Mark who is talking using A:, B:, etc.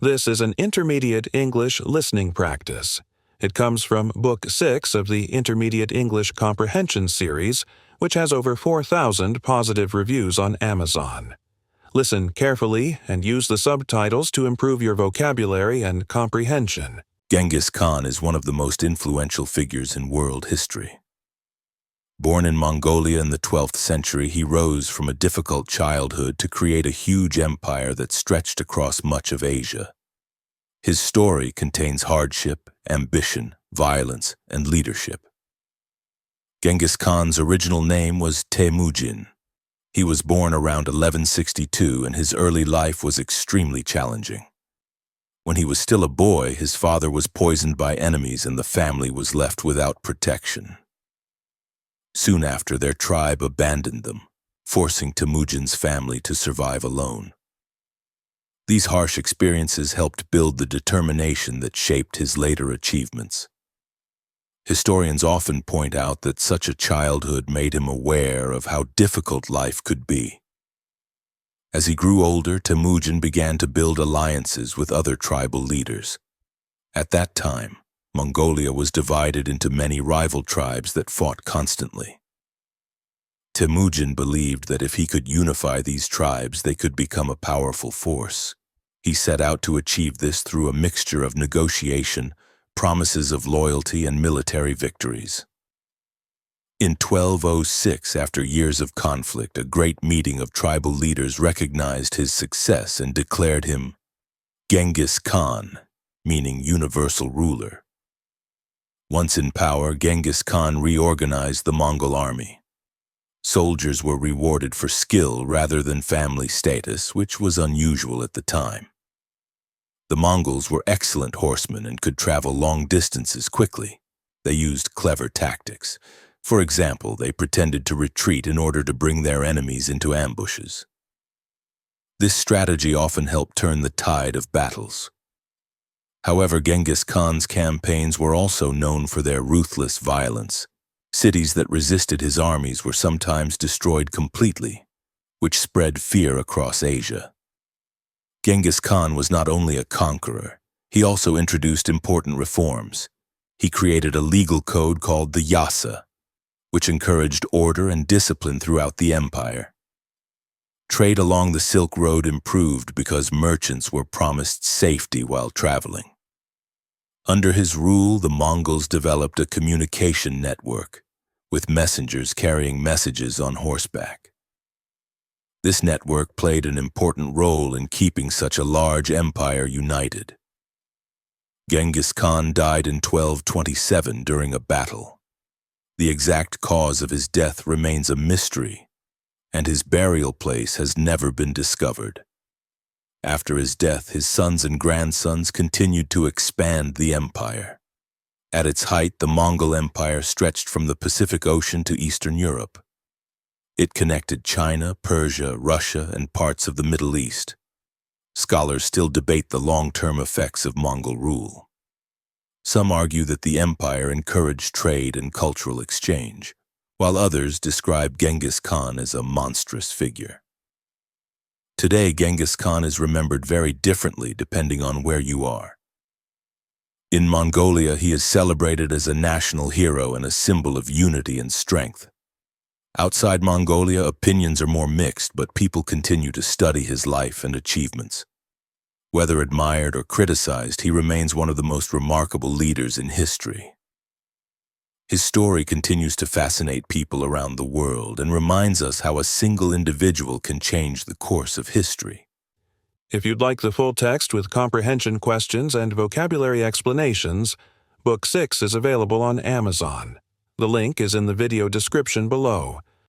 A: This is an intermediate English listening practice. It comes from Book 6 of the Intermediate English Comprehension series, which has over 4,000 positive reviews on Amazon. Listen carefully and use the subtitles to improve your vocabulary and comprehension.
B: Genghis Khan is one of the most influential figures in world history. Born in Mongolia in the 12th century, he rose from a difficult childhood to create a huge empire that stretched across much of Asia. His story contains hardship, ambition, violence, and leadership. Genghis Khan's original name was Temujin. He was born around 1162, and his early life was extremely challenging. When he was still a boy, his father was poisoned by enemies and the family was left without protection. Soon after, their tribe abandoned them, forcing Temujin's family to survive alone. These harsh experiences helped build the determination that shaped his later achievements. Historians often point out that such a childhood made him aware of how difficult life could be. As he grew older, Temujin began to build alliances with other tribal leaders. At that time, Mongolia was divided into many rival tribes that fought constantly. Temujin believed that if he could unify these tribes, they could become a powerful force. He set out to achieve this through a mixture of negotiation, promises of loyalty, and military victories. In 1206, after years of conflict, a great meeting of tribal leaders recognized his success and declared him Genghis Khan, meaning universal ruler. Once in power, Genghis Khan reorganized the Mongol army. Soldiers were rewarded for skill rather than family status, which was unusual at the time. The Mongols were excellent horsemen and could travel long distances quickly. They used clever tactics. For example, they pretended to retreat in order to bring their enemies into ambushes. This strategy often helped turn the tide of battles. However, Genghis Khan's campaigns were also known for their ruthless violence. Cities that resisted his armies were sometimes destroyed completely, which spread fear across Asia. Genghis Khan was not only a conqueror, he also introduced important reforms. He created a legal code called the Yasa, which encouraged order and discipline throughout the empire. Trade along the Silk Road improved because merchants were promised safety while traveling. Under his rule, the Mongols developed a communication network, with messengers carrying messages on horseback. This network played an important role in keeping such a large empire united. Genghis Khan died in 1227 during a battle. The exact cause of his death remains a mystery, and his burial place has never been discovered. After his death, his sons and grandsons continued to expand the empire. At its height, the Mongol Empire stretched from the Pacific Ocean to Eastern Europe. It connected China, Persia, Russia, and parts of the Middle East. Scholars still debate the long-term effects of Mongol rule. Some argue that the empire encouraged trade and cultural exchange, while others describe Genghis Khan as a monstrous figure. Today, Genghis Khan is remembered very differently depending on where you are. In Mongolia, he is celebrated as a national hero and a symbol of unity and strength. Outside Mongolia, opinions are more mixed, but people continue to study his life and achievements. Whether admired or criticized, he remains one of the most remarkable leaders in history. His story continues to fascinate people around the world and reminds us how a single individual can change the course of history.
A: If you'd like the full text with comprehension questions and vocabulary explanations, Book 6 is available on Amazon. The link is in the video description below.